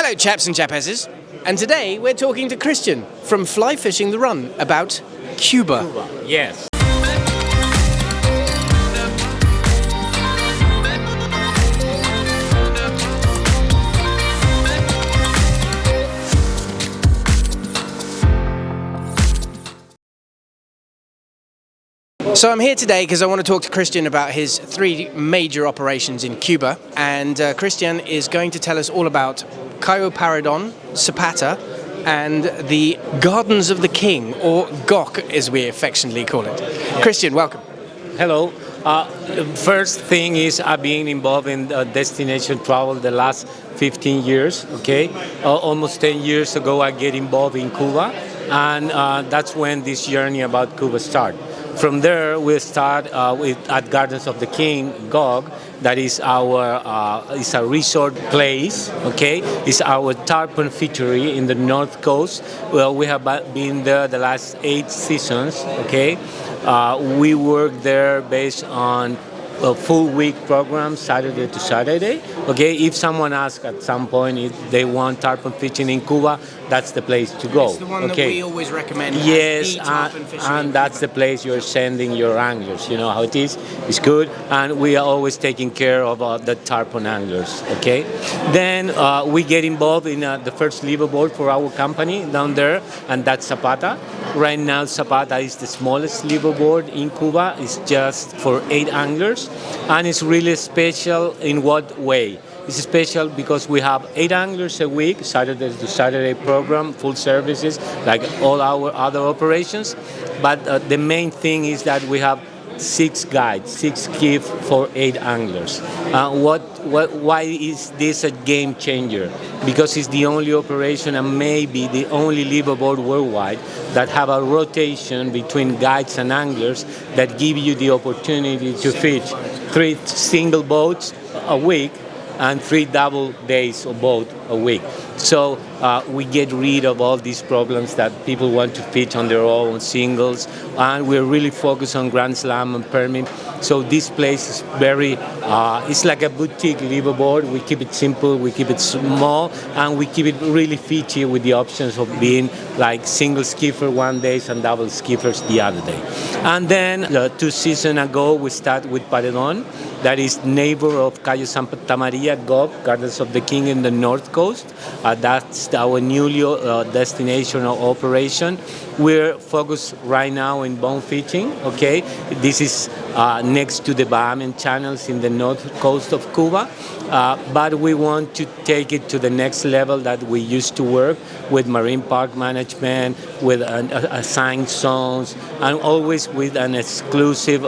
Hello chaps and chapesses, and today we're talking to Cristián from Fly Fishing the Run about Cuba. Yes. So I'm here today because I want to talk to Cristián about his 3 major operations in Cuba, and Cristián is going to tell us all about Cayo Paredon, Zapata, and the Gardens of the King, or GOC as we affectionately call it. Cristián, welcome. Hello. The first thing is I've been involved in destination travel the last 15 years, okay? Almost 10 years ago I get involved in Cuba, and that's when this journey about Cuba started. From there, we start at Gardens of the King, GOG. That is is a resort place. Okay, it's our tarpon fishery in the north coast. Well, we have been there the last 8 seasons. Okay, we work there based on a full week program, Saturday to Saturday. Okay, if someone asks at some point if they want tarpon fishing in Cuba, that's the place to go. It's the one that we always recommend. Yes, and that's the place you're sending your anglers. You know how it is. It's good, and we are always taking care of the tarpon anglers. Okay, then we get involved in the first liveaboard for our company down there, and that's Zapata. Right now, Zapata is the smallest liveaboard in Cuba. It's just for 8 anglers, and it's really special in what way? It's special because we have 8 anglers a week, Saturday to Saturday program, full services, like all our other operations. But the main thing is that we have 6 guides, 6 skiff for 8 anglers. Why is this a game changer? Because it's the only operation and maybe the only liveaboard worldwide that have a rotation between guides and anglers that give you the opportunity to fish 3 single boats a week and 3 double days of boat a week. So we get rid of all these problems that people want to fish on their own singles, and we're really focused on Grand Slam and permit. So this place is very, it's like a boutique liveaboard. We keep it simple, we keep it small, and we keep it really fishy with the options of being like single skipper one day and double skippers the other day. And then 2 seasons ago, we started with Paredon. That is neighbor of Cayo Santa Maria, GOC, Gardens of the King in the north coast. That's our newly destination or operation. We're focused right now in bone fishing. Okay, this is next to the Bahamian channels in the north coast of Cuba, but we want to take it to the next level that we used to work with marine park management, with assigned zones, and always with an exclusive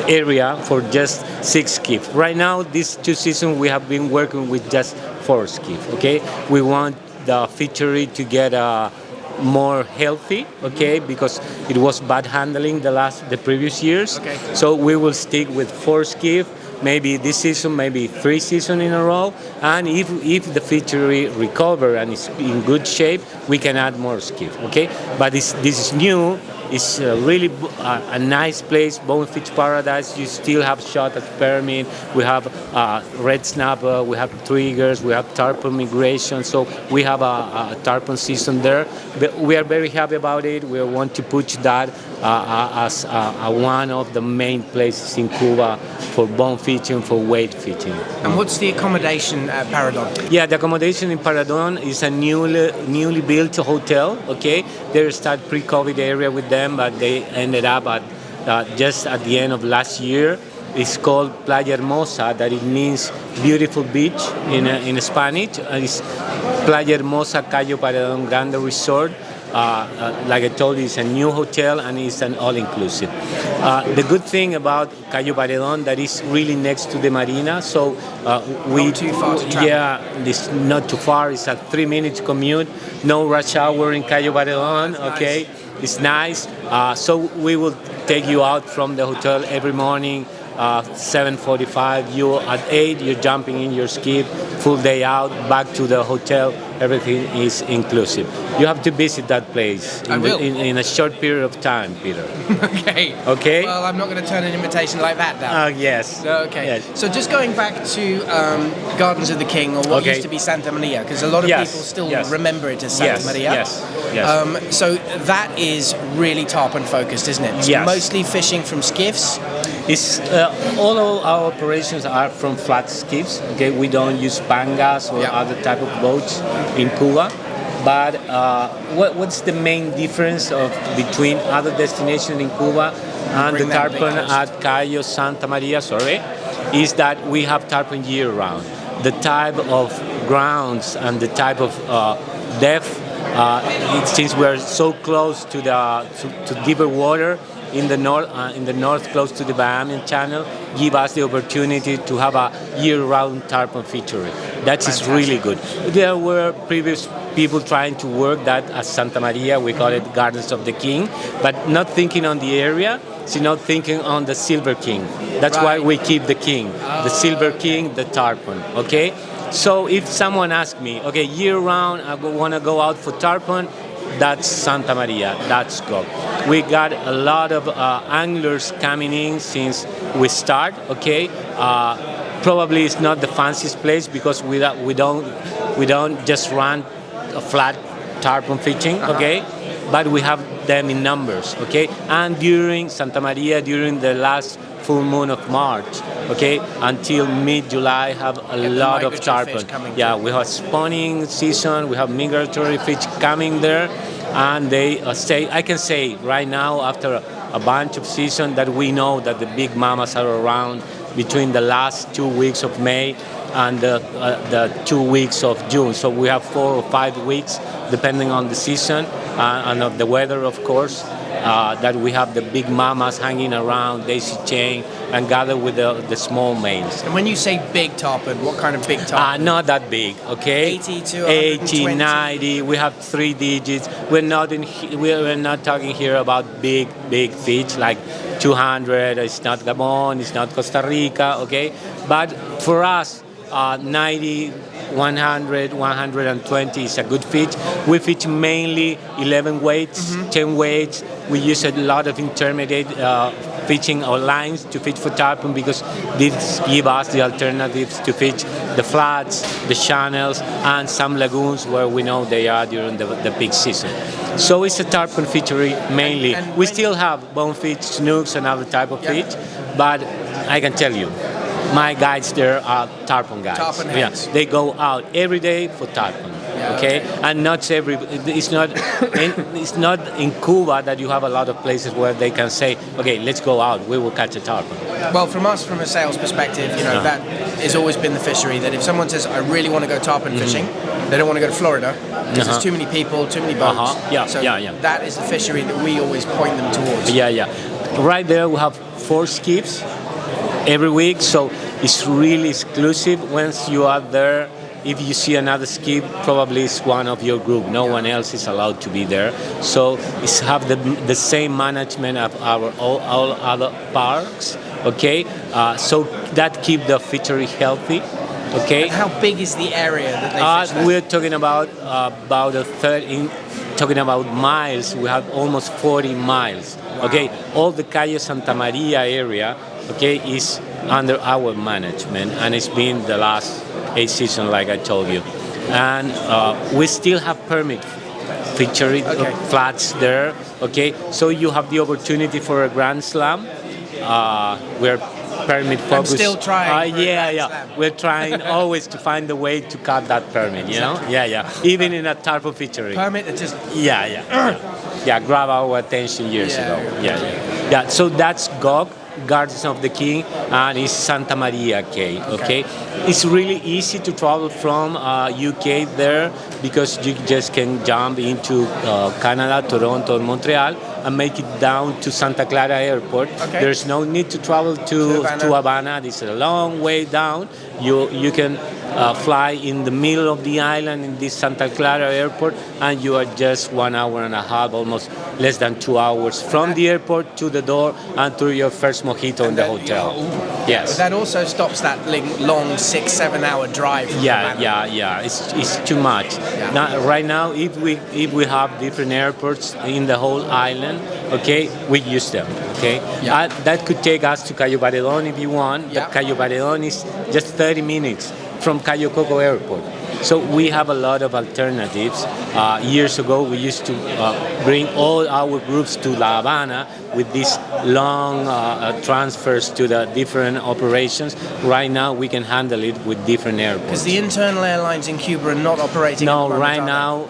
area for just 6 skiff. Right now, these 2 seasons, we have been working with just 4 skiff. Okay, we want the fishery to get more healthy. Okay, because it was bad handling the previous years. Okay. So we will stick with 4 skiff. Maybe this season, maybe 3 seasons in a row. And if the fishery recover and is in good shape, we can add more skiff. Okay, but this is new. It's really a nice place, Bonefish paradise. You still have shot at permit. We have red snapper, we have triggers, we have tarpon migration. So we have a tarpon season there. But we are very happy about it. We want to push that as one of the main places in Cuba for bone fishing, for weight fishing. And what's the accommodation at Paredon? Yeah, the accommodation in Paredon is a newly built hotel. Okay, they start pre-COVID area with them, but they ended up at just at the end of last year. It's called Playa Hermosa, that it means beautiful beach in Spanish. It's Playa Hermosa Cayo Paredon Grande Resort. Like I told you, it's a new hotel and it's an all-inclusive. The good thing about Cayo Paredon that is really next to the marina, so not too far to travel. Yeah, it's not too far. It's a 3-minute commute. No rush hour in Cayo Paredon. Okay, nice. It's nice. So we will take you out from the hotel every morning. 7:45. You at 8, you're jumping in your skiff, full day out, back to the hotel. Everything is inclusive. You have to visit that place in a short period of time, Peter. Okay. Okay. Well, I'm not going to turn an invitation like that down. Yes. Okay. Yes. So just going back to Gardens of the King, or what used to be Santa Maria, because a lot of people still remember it as Santa Maria. Yes. So that is really tarpon focused, isn't it? Yes. Mostly fishing from skiffs. It's all of our operations are from flat skiffs. Okay, we don't use pangas or other type of boats in Cuba. But what's the main difference between other destinations in Cuba and the tarpon at Cayo Santa Maria? Is that we have tarpon year round. The type of grounds and the type of depth, since we're so close to deeper water in the north, close to the Bahamian Channel, give us the opportunity to have a year-round tarpon fishery. That is really good. There were previous people trying to work that at Santa Maria. We call it Gardens of the King, but not thinking on the area, not thinking on the Silver King. That's why we keep the king, the Silver King, the tarpon. Okay. So if someone asks me, okay, year-round, I want to go out for tarpon, that's Santa Maria, that's GOG. We got a lot of anglers coming in since we start, okay? Probably it's not the fanciest place because we don't just run a flat tarpon fishing, okay? But we have them in numbers, okay? And during Santa Maria, during the last full moon of March, okay, until mid-July, have a lot of tarpon. Yeah, we have spawning season, we have migratory fish coming there, and they I can say right now, after a bunch of season, that we know that the big mamas are around between the last 2 weeks of May and the 2 weeks of June. So we have 4 or 5 weeks, depending on the season and of the weather, of course, that we have the big mamas hanging around, daisy chain, and gather with the small males. And when you say big tarpon, what kind of big tarpon? Not that big, okay? 80 to 80, 90. We have 3 digits. We're not talking here about big fish like 200. It's not Gabon, it's not Costa Rica, okay? But for us, 90, 100, 120 is a good fish. We fish mainly 11 weights, 10 weights. We use a lot of intermediate fishing or lines to fish for tarpon because this give us the alternatives to fish the flats, the channels, and some lagoons where we know they are during the peak season. So it's a tarpon fishery mainly. We still have bonefish, snooks, and other type of fish, but I can tell you, my guides there are tarpon guides. Tarpon heads. They go out every day for tarpon. Okay, and it's not in Cuba that you have a lot of places where they can say, okay, let's go out, we will catch a tarpon. Well, from a sales perspective, that has always been the fishery, that if someone says, I really want to go tarpon fishing, they don't want to go to Florida because there's too many people, too many boats. That is the fishery that we always point them towards. Right there we have 4 skiffs every week, so it's really exclusive. Once you are there, if you see another skiff, probably it's one of your group. No one else is allowed to be there. So it's have the same management of all other parks. Okay, so that keep the fishery healthy. Okay. And how big is the area that they fish? We're talking about a third. Talking about miles, we have almost 40 miles. Wow. Okay, all the Cayo Santa Maria area, okay, is under our management, and it's been the last 8 seasons, like I told you. And we still have permit fishery flats there, okay? So you have the opportunity for a Grand Slam. We're permit focused. I'm still trying. We're trying always to find a way to cut that permit, you know? Even in a tarpon fishery. Permit that just... grab our attention years ago. So that's GOG, Gardens of the King, and it's Santa Maria Cay, okay? It's really easy to travel from UK there because you just can jump into Canada, Toronto, Montreal, and make it down to Santa Clara Airport. Okay. There's no need to travel to Havana. This is a long way down. You can fly in the middle of the island in this Santa Clara Airport, and you are just 1 hour and a half, almost less than 2 hours from the airport to the door and to your first mojito in the hotel. Yes. But that also stops that long 6-7 hour drive. Yeah. It's too much. Yeah. Now, right now, if we have different airports in the whole island, okay, we use them. Okay. Yeah. That could take us to Cayo Paredon if you want. Yeah. But Cayo Paredon is just 30 minutes from Cayo Coco Airport. So we have a lot of alternatives. Years ago, we used to bring all our groups to La Habana with these long transfers to the different operations. Right now, we can handle it with different airports. Because the internal airlines in Cuba are not operating. No, right now,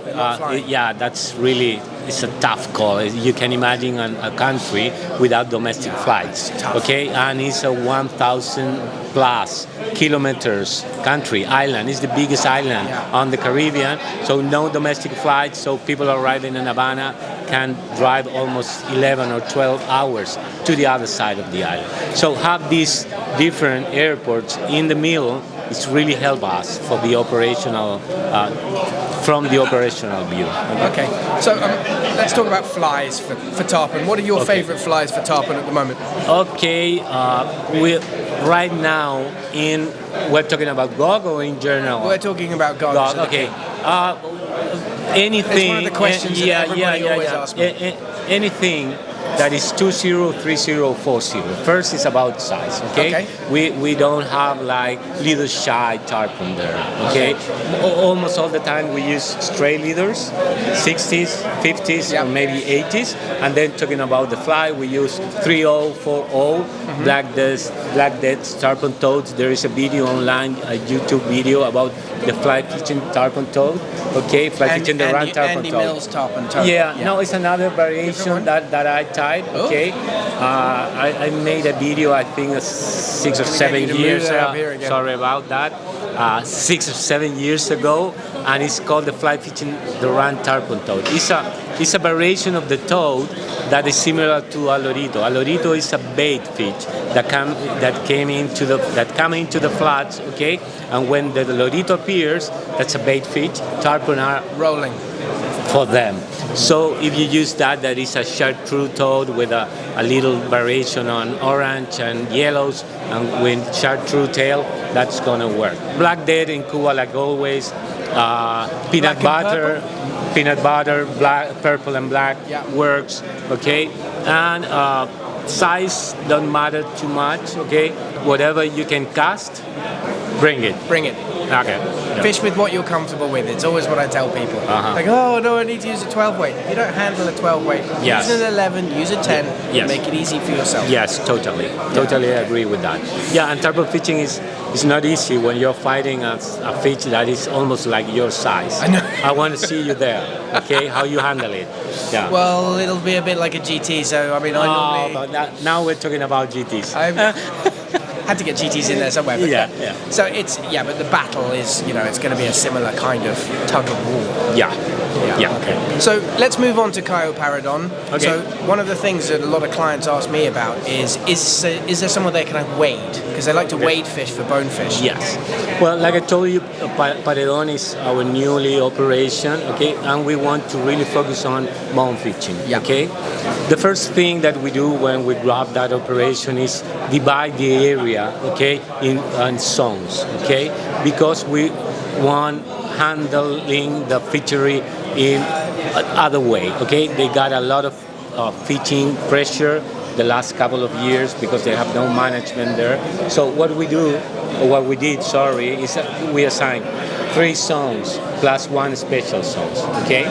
that's really, it's a tough call. You can imagine a country without domestic flights. Okay, and it's a 1,000 plus kilometers country, island. It's the biggest island on the Caribbean, so no domestic flights, so people arriving in Havana can drive almost 11 or 12 hours to the other side of the island. So have these different airports in the middle, it's really helped us for the operational, from the operational view. Okay, so let's talk about flies for tarpon. What are your favorite flies for tarpon at the moment? Okay, right now we're talking about GOG or in general? We're talking about GOG. Okay. Anything. It's one of the questions that everybody always asks me. Anything that is 20, 30, 40. First is about size, okay? We don't have like little shy tarpon there, okay? Almost all the time we use stray leaders, 60s, 50s, or maybe 80s. And then talking about the fly, we use 30, 40, black death, tarpon toads. There is a video online, a YouTube video about the fly fishing tarpon toad, okay? Fly fishing the round tarpon Andy toad. Mills tarpon toad. No, it's another variation that I tied, okay? I made a video, I think 6 or 7 years ago. Sorry about that. 6 or 7 years ago, and it's called the fly fishing the round tarpon toad. It's a variation of the toad that is similar to a lorito. A lorito is a bait fish that come into the floods, okay? And when the lorito appears, that's a bait fish. Tarpon are rolling for them. So if you use that is a chartreuse toad with a little variation on orange and yellows, and with chartreuse tail, that's gonna work. Black dead in Cuba, like always. Peanut butter, black, purple and black works. Okay, and size don't matter too much. Okay, whatever you can cast, bring it. Okay. Fish with what you're comfortable with. It's always what I tell people. Like, oh no, I need to use a 12 weight. If you don't handle a 12 weight, use an 11, use a 10, make it easy for yourself. Yes, totally. Totally agree with that. Yeah, and tarpon fishing is not easy when you're fighting a fish that is almost like your size. I know. I want to see you there, okay, how you handle it. Yeah. Well, it'll be a bit like a GT, so I mean, I normally... But now we're talking about GTs. Had to get GTs in there somewhere. But So but the battle is, it's going to be a similar kind of tug of war. Yeah. Okay. So let's move on to Cayo Paredon. Okay. So one of the things that a lot of clients ask me about is there somewhere they can wade? Because they like to wade fish for bonefish. Yes. Well, like I told you, Paredon is our newly operation, okay, and we want to really focus on bone fishing, okay. The first thing that we do when we grab that operation is divide the area, okay, in zones, okay, because we want handling the fishery in other way, okay. They got a lot of fishing pressure the last couple of years because they have no management there. So what we did, is we assign 3 zones plus 1 special zone, okay?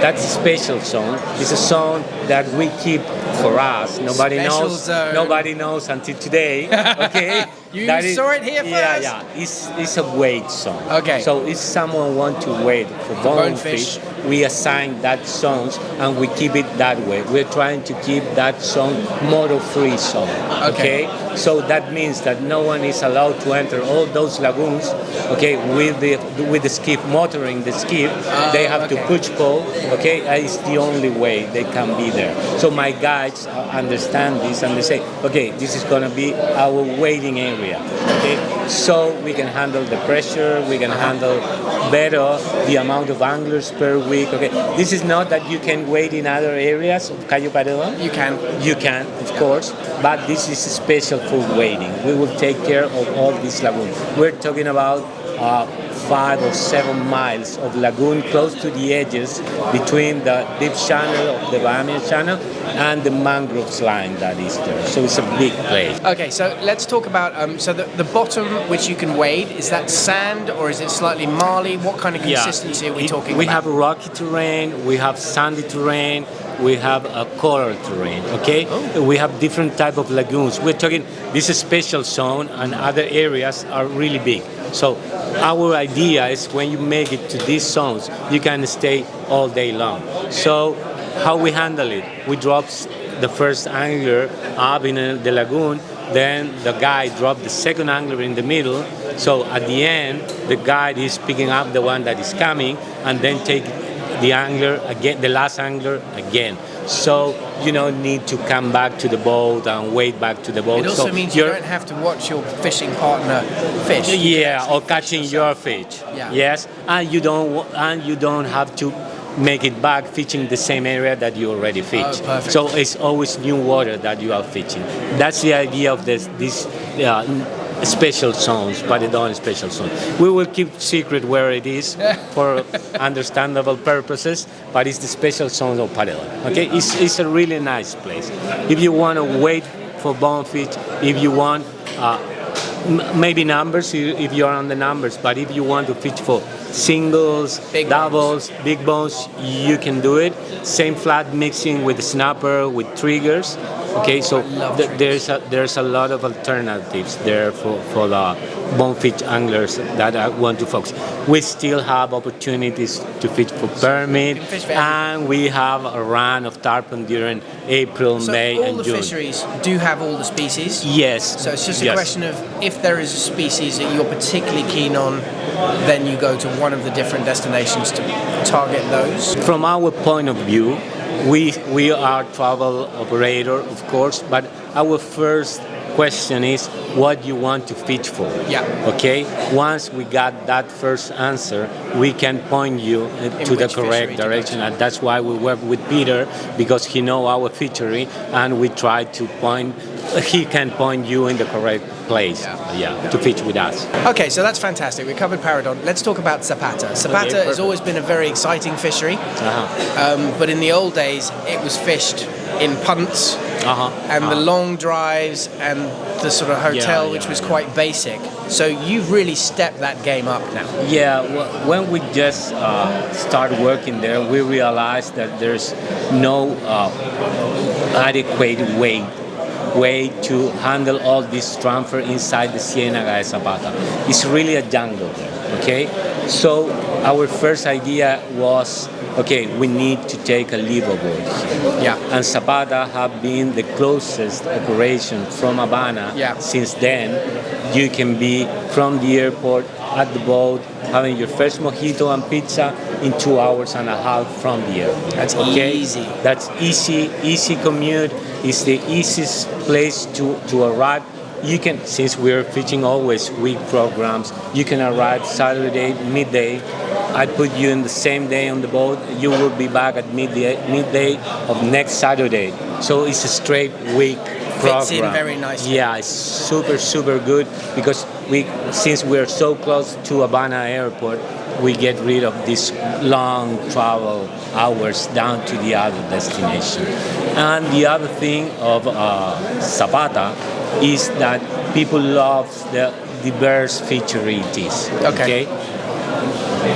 That special zone is a zone that we keep for us. Nobody knows until today, okay? You saw it here first? It's a weight zone. Okay. So if someone wants to wait for bonefish, we assign that zones and we keep it that way. We're trying to keep that zone motor-free zone. Okay. So that means that no one is allowed to enter all those lagoons, okay, with the skiff motoring in the skiff, they have to push pull. Okay, it's the only way they can be there. So my guides understand this and they say, okay, this is gonna be our waiting area. Okay, so we can handle the pressure, we can handle better the amount of anglers per week. Okay, this is not that you can wait in other areas of Cayo Paredon. You can. You can, of course, but this is special for wading. We will take care of all these lagoons. We're talking about 5 or 7 miles of lagoon close to the edges between the deep channel of the Bahamian Channel and the mangroves line that is there. So it's a big place. Okay, so let's talk about so the bottom which you can wade, is that sand or is it slightly marly? What kind of consistency are we talking We about? have rocky terrain, we have sandy terrain, we have a coral terrain, okay? We have different type of lagoons. We're talking, this is a special zone and other areas are really big. So our idea is when you make it to these zones, you can stay all day long. So how we handle it? We drop the first angler up in the lagoon, then the guy drops the second angler in the middle. So at the end, the guide is picking up the one that is coming and then take the angler again, the last angler again. So you don't need to come back to the boat and wait back to the boat. It also means you don't have to watch your fishing partner fish. Yeah, or catching your fish. Yeah. Yes, and you don't have to make it back fishing the same area that you already fished. Oh, perfect. So it's always new water that you are fishing. That's the idea of this special zones, Paredon special zone. We will keep secret where it is for understandable purposes, but it's the special zone of Paredon. Okay, it's a really nice place. If you want to wait for bonefish, if you want maybe numbers, if you're on the numbers, but if you want to fish for singles, doubles, big bones, you can do it. Same flat mixing with snapper, with triggers. Okay, so there's a lot of alternatives there for the bonefish anglers that want to focus. We still have opportunities to fish for permit, and we have a run of tarpon during April, May, and June. So all the fisheries do have all the species? Yes. So it's just a question of if there is a species that you're particularly keen on, then you go to one of the different destinations to target those? From our point of view, we are travel operator, of course, but our first question is what you want to fish for. Yeah. Okay. Once we got that first answer, we can point you to the correct direction, and that's why we work with Peter, because he knows our fishery, and we try to point. He can point you in the correct place. To fish with us. Okay, so that's fantastic. We covered Paredon. Let's talk about Zapata. Zapata has always been a very exciting fishery, but in the old days it was fished in punts and the long drives and the sort of hotel, which was quite basic. So you've really stepped that game up now. Yeah, when we just started working there, we realized that there's no adequate way to handle all this transfer inside the Ciénaga de Zapata. It's really a jungle there, okay? So our first idea was, okay, we need to take a liveaboard here. Yeah. And Zapata have been the closest operation from Habana since then. You can be from the airport at the boat, having your first mojito and pizza in 2 hours and a half from the airport. That's easy. That's easy commute. It's the easiest place to arrive. You can, since we're fishing always week programs, you can arrive Saturday midday. I put you in the same day on the boat. You will be back at midday of next Saturday. So it's a straight week program. Fits in very nicely. Yeah, it's super good because since we're so close to Habana Airport, we get rid of these long travel hours down to the other destination. And the other thing of Zapata is that people love the diverse feature it is. Okay.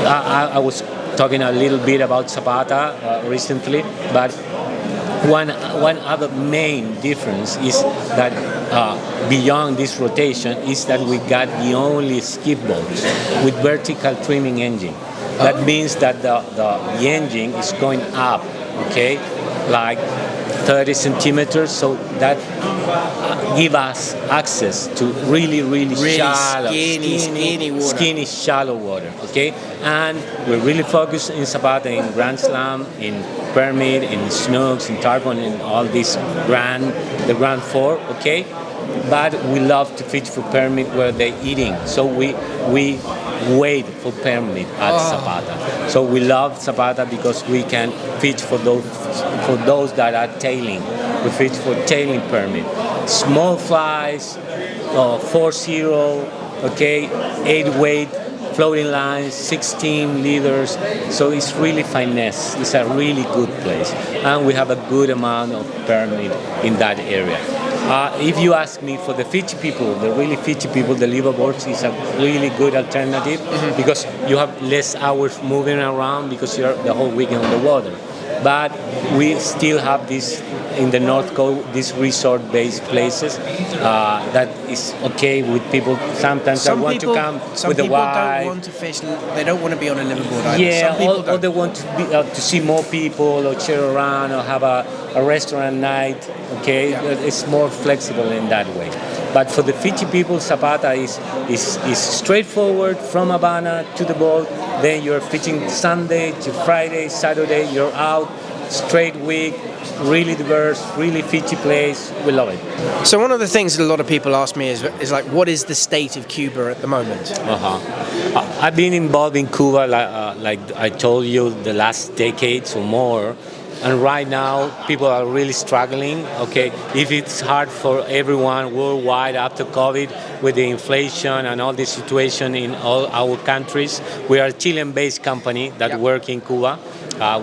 I was talking a little bit about Zapata recently, but one other main difference is that beyond this rotation is that we got the only skip boats with vertical trimming engine. That means that the engine is going up, okay, like 30 centimeters, so that give us access to really shallow, skinny, shallow water. Okay, and we're really focused in Zapata, in Grand Slam, in Permit, in Snooks, in Tarpon, in all these the Grand Four. Okay, but we love to fish for permit where they're eating, so we wait for permit at Zapata. So we love Zapata because we can fish for those that are tailing. We fish for tailing permit. Small flies, 4-0, okay, 8 weight, floating lines, 16 leaders. So it's really finesse. It's a really good place, and we have a good amount of permit in that area. If you ask me, for the Fiji people, the really Fiji people, the liveaboards is a really good alternative because you have less hours moving around because you're the whole weekend on the water. But we still have this in the North Coast, these resort-based places that is okay with people. Sometimes they want to come with the wife. Some people don't want to fish. They don't want to be on a liveaboard either. Yeah, or they want to see more people or cheer around or have a restaurant night. Okay, it's more flexible in that way. But for the Fiji people, Zapata is straightforward from Havana to the boat. Then you're fishing Sunday to Friday, Saturday. You're out, straight week, really diverse, really Fiji place. We love it. So one of the things that a lot of people ask me is like, what is the state of Cuba at the moment? I've been involved in Cuba, like I told you, the last decades or more. And right now, people are really struggling. Okay, if it's hard for everyone worldwide after COVID, with the inflation and all the situation in all our countries, we are a Chilean-based company that work in Cuba.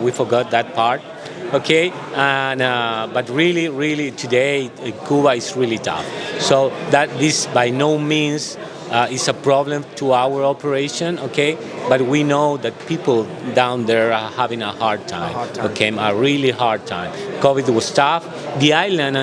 We forgot that part. Okay, and but really today, Cuba is really tough. So that this by no means is a problem to our operation, okay? But we know that people down there are having a hard time. Okay, a really hard time. COVID was tough. The island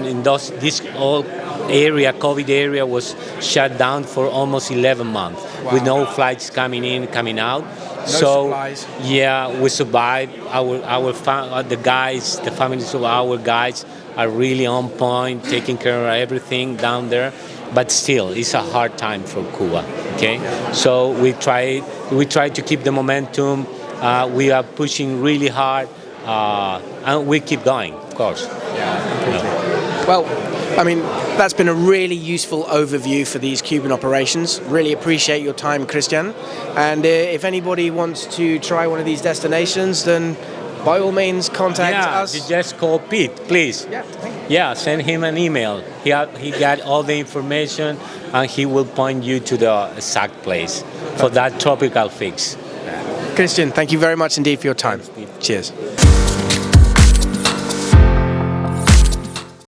in this whole area, COVID area, was shut down for almost 11 months with no flights coming in, coming out. No supplies. Yeah, we survived. The families of our guys are really on point, taking care of everything down there. But still, it's a hard time for Cuba. Okay, so we try to keep the momentum. We are pushing really hard, and we keep going, of course. Well, I mean, that's been a really useful overview for these Cuban operations. Really appreciate your time, Cristian. And if anybody wants to try one of these destinations, then by all means contact us. You just call Pete, please. Yeah, send him an email. He got all the information, and he will point you to the exact place for that tropical fix. Cristian, thank you very much indeed for your time. Cheers.